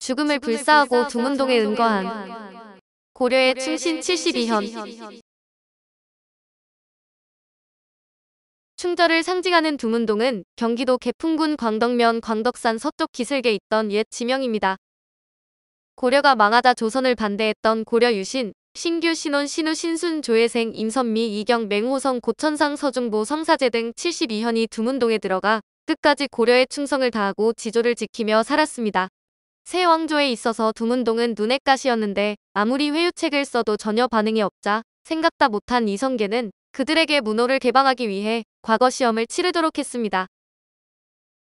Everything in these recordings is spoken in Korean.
죽음을 불사하고 두문동에 은거한 고려의 충신 72현. 충절을 상징하는 두문동은 경기도 개풍군 광덕면 광덕산 서쪽 기슭에 있던 옛 지명입니다. 고려가 망하자 조선을 반대했던 고려 유신, 신규, 신혼, 신우, 신순, 조혜생, 임선미, 이경, 맹호성, 고천상, 서중보, 성사제 등 72현이 두문동에 들어가 끝까지 고려의 충성을 다하고 지조를 지키며 살았습니다. 새 왕조에 있어서 두문동은 눈엣 가시였는데 아무리 회유책을 써도 전혀 반응이 없자 생각다 못한 이성계는 그들에게 문호를 개방하기 위해 과거 시험을 치르도록 했습니다.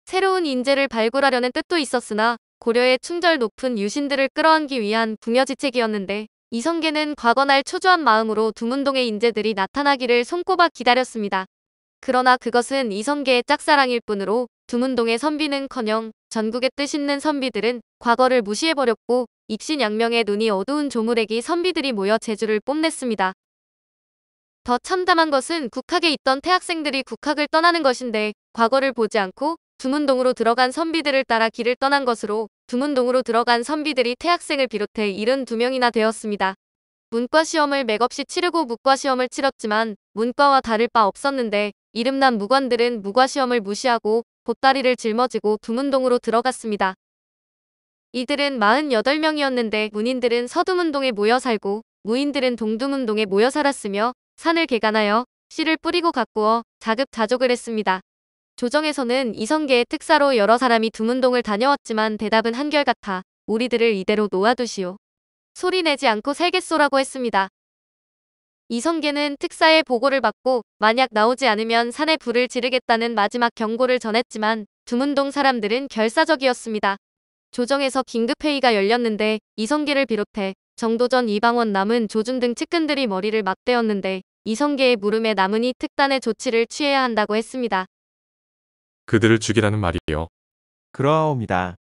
새로운 인재를 발굴하려는 뜻도 있었으나 고려의 충절 높은 유신들을 끌어안기 위한 부녀지책이었는데 이성계는 과거날 초조한 마음으로 두문동의 인재들이 나타나기를 손꼽아 기다렸습니다. 그러나 그것은 이성계의 짝사랑일 뿐으로 두문동의 선비는커녕 전국의 뜻있는 선비들은 과거를 무시해버렸고 입신양명의 눈이 어두운 조무래기 선비들이 모여 제주를 뽐냈습니다. 더 참담한 것은 국학에 있던 태학생들이 국학을 떠나는 것인데 과거를 보지 않고 두문동으로 들어간 선비들을 따라 길을 떠난 것으로 두문동으로 들어간 선비들이 태학생을 비롯해 72명이나 되었습니다. 문과시험을 맥없이 치르고 무과시험을 치렀지만 문과와 다를 바 없었는데 이름난 무관들은 무과시험을 무시하고 보따리를 짊어지고 두문동으로 들어갔습니다. 이들은 48명이었는데 문인들은 서두문동에 모여 살고 무인들은 동두문동에 모여 살았으며 산을 개간하여 씨를 뿌리고 가꾸어 자급자족을 했습니다. 조정에서는 이성계의 특사로 여러 사람이 두문동을 다녀왔지만 대답은 한결같아 우리들을 이대로 놓아두시오. 소리내지 않고 살겠소라고 했습니다. 이성계는 특사의 보고를 받고 만약 나오지 않으면 산에 불을 지르겠다는 마지막 경고를 전했지만 두문동 사람들은 결사적이었습니다. 조정에서 긴급회의가 열렸는데 이성계를 비롯해 정도전, 이방원, 남은, 조준 등 측근들이 머리를 맞대었는데 이성계의 물음에 남은이 특단의 조치를 취해야 한다고 했습니다. 그들을 죽이라는 말이요. 그러하옵니다.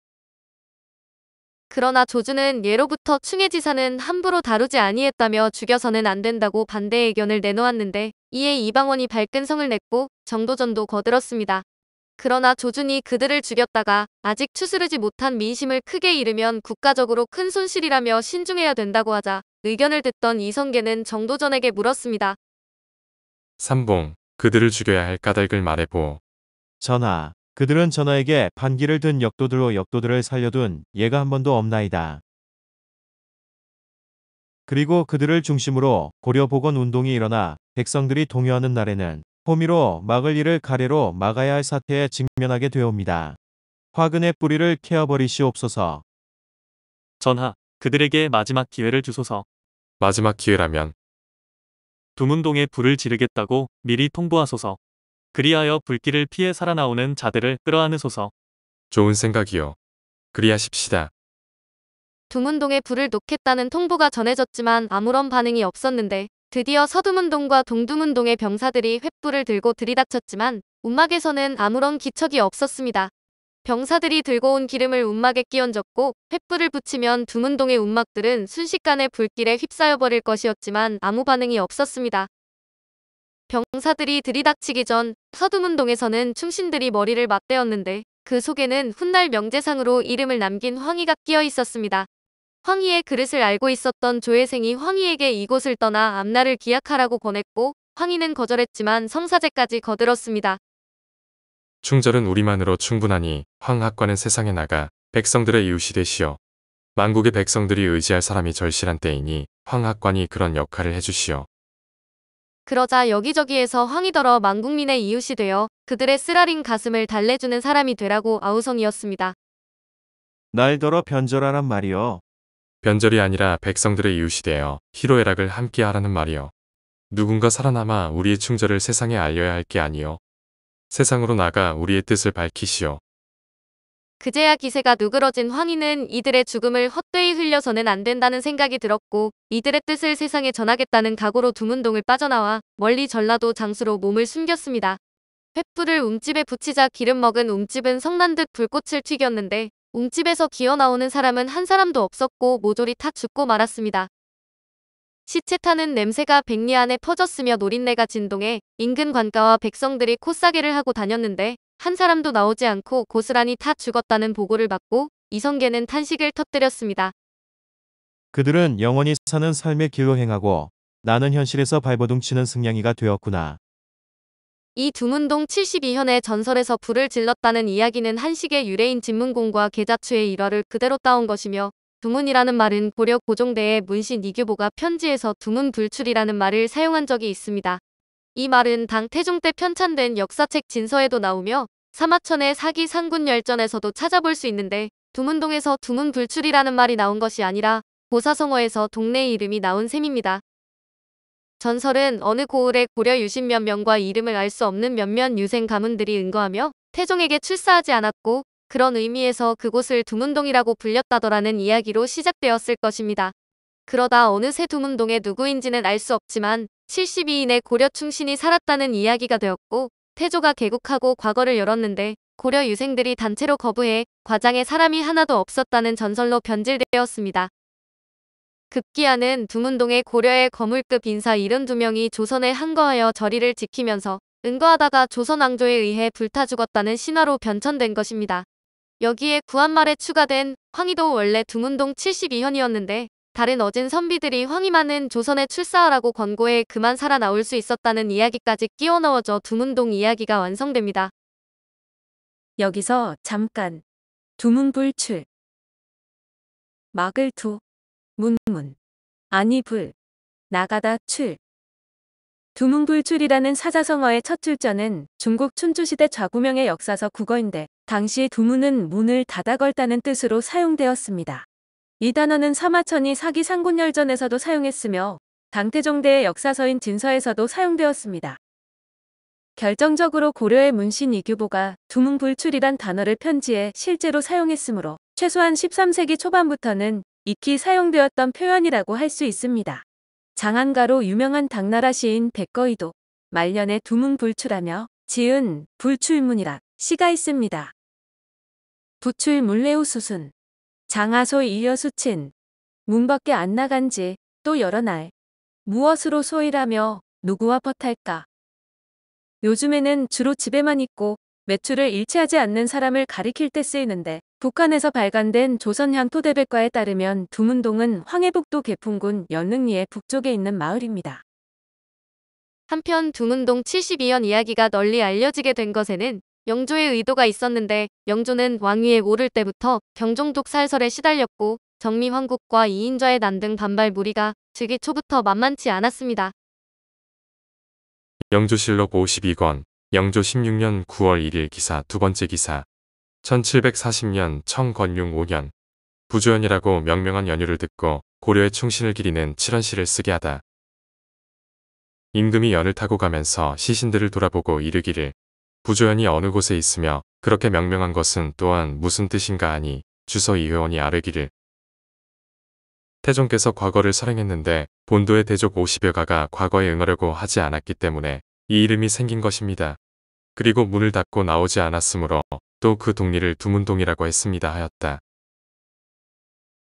그러나 조준은 예로부터 충해지사는 함부로 다루지 아니했다며 죽여서는 안 된다고 반대 의견을 내놓았는데 이에 이방원이 발끈성을 냈고 정도전도 거들었습니다. 그러나 조준이 그들을 죽였다가 아직 추스르지 못한 민심을 크게 잃으면 국가적으로 큰 손실이라며 신중해야 된다고 하자 의견을 듣던 이성계는 정도전에게 물었습니다. 삼봉, 그들을 죽여야 할 까닭을 말해보. 전하, 그들은 전하에게 반기를 든 역도들로 역도들을 살려둔 예가 한 번도 없나이다. 그리고 그들을 중심으로 고려복원 운동이 일어나 백성들이 동요하는 날에는 호미로 막을 일을 가래로 막아야 할 사태에 직면하게 되옵니다. 화근의 뿌리를 캐어버리시옵소서. 전하, 그들에게 마지막 기회를 주소서. 마지막 기회라면 두문동에 불을 지르겠다고 미리 통보하소서. 그리하여 불길을 피해 살아나오는 자들을 끌어안으소서. 좋은 생각이요. 그리하십시다. 두문동에 불을 놓겠다는 통보가 전해졌지만 아무런 반응이 없었는데 드디어 서두문동과 동두문동의 병사들이 횃불을 들고 들이닥쳤지만 움막에서는 아무런 기척이 없었습니다. 병사들이 들고 온 기름을 움막에 끼얹었고 횃불을 붙이면 두문동의 움막들은 순식간에 불길에 휩싸여 버릴 것이었지만 아무 반응이 없었습니다. 병사들이 들이닥치기 전 서두문동에서는 충신들이 머리를 맞대었는데 그 속에는 훗날 명제상으로 이름을 남긴 황희가 끼어 있었습니다. 황희의 그릇을 알고 있었던 조혜생이 황희에게 이곳을 떠나 앞날을 기약하라고 권했고 황희는 거절했지만 성사제까지 거들었습니다. 충절은 우리만으로 충분하니 황학과는 세상에 나가 백성들의 이웃이 되시오. 만국의 백성들이 의지할 사람이 절실한 때이니 황학관이 그런 역할을 해주시오. 그러자 여기저기에서 황희더러 만국민의 이웃이 되어 그들의 쓰라린 가슴을 달래주는 사람이 되라고 아우성이었습니다. 날더러 변절하란 말이요. 변절이 아니라 백성들의 이웃이 되어 희로애락을 함께 하라는 말이요. 누군가 살아남아 우리의 충절을 세상에 알려야 할 게 아니요. 세상으로 나가 우리의 뜻을 밝히시오. 그제야 기세가 누그러진 황희는 이들의 죽음을 헛되이 흘려서는 안 된다는 생각이 들었고 이들의 뜻을 세상에 전하겠다는 각오로 두문동을 빠져나와 멀리 전라도 장수로 몸을 숨겼습니다. 횃불을 움집에 붙이자 기름 먹은 움집은 성난 듯 불꽃을 튀겼는데 움집에서 기어나오는 사람은 한 사람도 없었고 모조리 타 죽고 말았습니다. 시체 타는 냄새가 백리 안에 퍼졌으며 노린내가 진동해 인근 관가와 백성들이 코싸개를 하고 다녔는데 한 사람도 나오지 않고 고스란히 타 죽었다는 보고를 받고 이성계는 탄식을 터뜨렸습니다. 그들은 영원히 사는 삶의 길로 행하고 나는 현실에서 발버둥치는 승냥이가 되었구나. 이 두문동 72현의 전설에서 불을 질렀다는 이야기는 한식의 유래인 진문공과 계자추의 일화를 그대로 따온 것이며 두문이라는 말은 고려 고종대의 문신 이규보가 편지에서 두문불출이라는 말을 사용한 적이 있습니다. 이 말은 당 태종 때 편찬된 역사책 진서에도 나오며 사마천의 사기 상군열전에서도 찾아볼 수 있는데 두문동에서 두문불출이라는 말이 나온 것이 아니라 보사성어에서 동네 이름이 나온 셈입니다. 전설은 어느 고을에 고려 유신 몇 명과 이름을 알 수 없는 몇몇 유생 가문들이 은거하며 태종에게 출사하지 않았고 그런 의미에서 그곳을 두문동이라고 불렸다더라는 이야기로 시작되었을 것입니다. 그러다 어느새 두문동의 누구인지는 알 수 없지만 72인의 고려 충신이 살았다는 이야기가 되었고 태조가 개국하고 과거를 열었는데 고려 유생들이 단체로 거부해 과장에 사람이 하나도 없었다는 전설로 변질되었습니다. 급기야는 두문동의 고려의 거물급 인사 72명이 조선에 항거하여 저리를 지키면서 은거하다가 조선 왕조에 의해 불타 죽었다는 신화로 변천된 것입니다. 여기에 구한말에 추가된 황희도 원래 두문동 72현이었는데 다른 어진 선비들이 황희만은 조선에 출사하라고 권고해 그만 살아나올 수 있었다는 이야기까지 끼워 넣어져 두문동 이야기가 완성됩니다. 여기서 잠깐 두문불출 막을 두 문문 아니 불 나가다 출 두문불출이라는 사자성어의 첫 출전은 중국 춘추시대 좌구명의 역사서 국어인데 당시 두문은 문을 닫아 걸다는 뜻으로 사용되었습니다. 이 단어는 사마천이 사기 상군열전에서도 사용했으며 당태종대의 역사서인 진서에서도 사용되었습니다. 결정적으로 고려의 문신 이규보가 두문불출이란 단어를 편지에 실제로 사용했으므로 최소한 13세기 초반부터는 익히 사용되었던 표현이라고 할 수 있습니다. 장안가로 유명한 당나라 시인 백거이도 말년에 두문불출하며 지은 불출문이라 시가 있습니다. 부출 물레우 수순 장하소 이여 수친 문 밖에 안 나간지 또 여러 날 무엇으로 소일하며 누구와 벗할까. 요즘에는 주로 집에만 있고 외출을 일치하지 않는 사람을 가리킬 때 쓰이는데 북한에서 발간된 조선향토대백과에 따르면 두문동은 황해북도 개풍군 연릉리의 북쪽에 있는 마을입니다. 한편 두문동 72현 이야기가 널리 알려지게 된 것에는 영조의 의도가 있었는데 영조는 왕위에 오를 때부터 경종독 살설에 시달렸고 정미황국과 이인좌의 난 등 반발 무리가 즉위 초부터 만만치 않았습니다. 영조실록 52권 영조 16년 9월 1일 기사 두 번째 기사 1740년 청건융 5년 부조연이라고 명명한 연유를 듣고 고려의 충신을 기리는 칠원시를 쓰게 하다. 임금이 연을 타고 가면서 시신들을 돌아보고 이르기를 부조연이 어느 곳에 있으며 그렇게 명명한 것은 또한 무슨 뜻인가 하니 주서 이회원이 아뢰기를 태종께서 과거를 설행했는데 본도의 대족 50여가가 과거에 응하려고 하지 않았기 때문에 이 이름이 생긴 것입니다. 그리고 문을 닫고 나오지 않았으므로 또 그 동리를 두문동이라고 했습니다 하였다.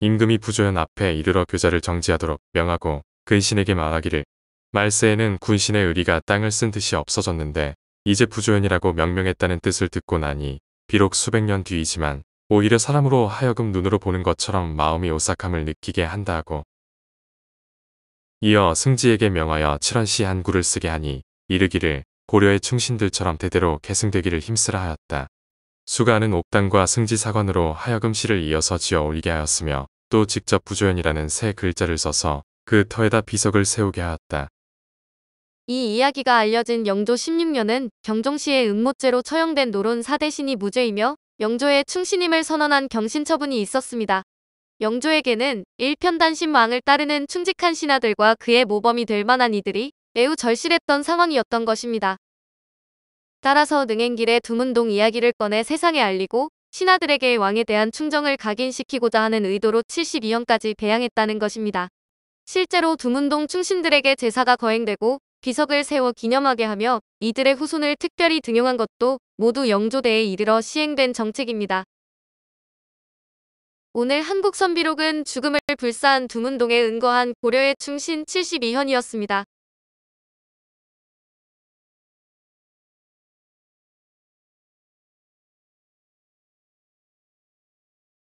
임금이 부조연 앞에 이르러 교자를 정지하도록 명하고 근신에게 말하기를 말세에는 군신의 의리가 땅을 쓴 듯이 없어졌는데 이제 부조연이라고 명명했다는 뜻을 듣고 나니 비록 수백 년 뒤이지만 오히려 사람으로 하여금 눈으로 보는 것처럼 마음이 오싹함을 느끼게 한다 하고 이어 승지에게 명하여 칠원시 한 구를 쓰게 하니 이르기를 고려의 충신들처럼 대대로 계승되기를 힘쓰라 하였다. 수가는 옥당과 승지 사관으로 하여금 시를 이어서 지어 올리게 하였으며 또 직접 부조연이라는 새 글자를 써서 그 터에다 비석을 세우게 하였다. 이 이야기가 알려진 영조 16년은 경종시의 음모죄로 처형된 노론 4대신이 무죄이며 영조의 충신임을 선언한 경신처분이 있었습니다. 영조에게는 일편단심 왕을 따르는 충직한 신하들과 그의 모범이 될 만한 이들이 매우 절실했던 상황이었던 것입니다. 따라서 능행길에 두문동 이야기를 꺼내 세상에 알리고 신하들에게 왕에 대한 충정을 각인시키고자 하는 의도로 72현까지 배양했다는 것입니다. 실제로 두문동 충신들에게 제사가 거행되고 비석을 세워 기념하게 하며 이들의 후손을 특별히 등용한 것도 모두 영조대에 이르러 시행된 정책입니다. 오늘 한국선비록은 죽음을 불사한 두문동에 은거한 고려의 충신 72현이었습니다.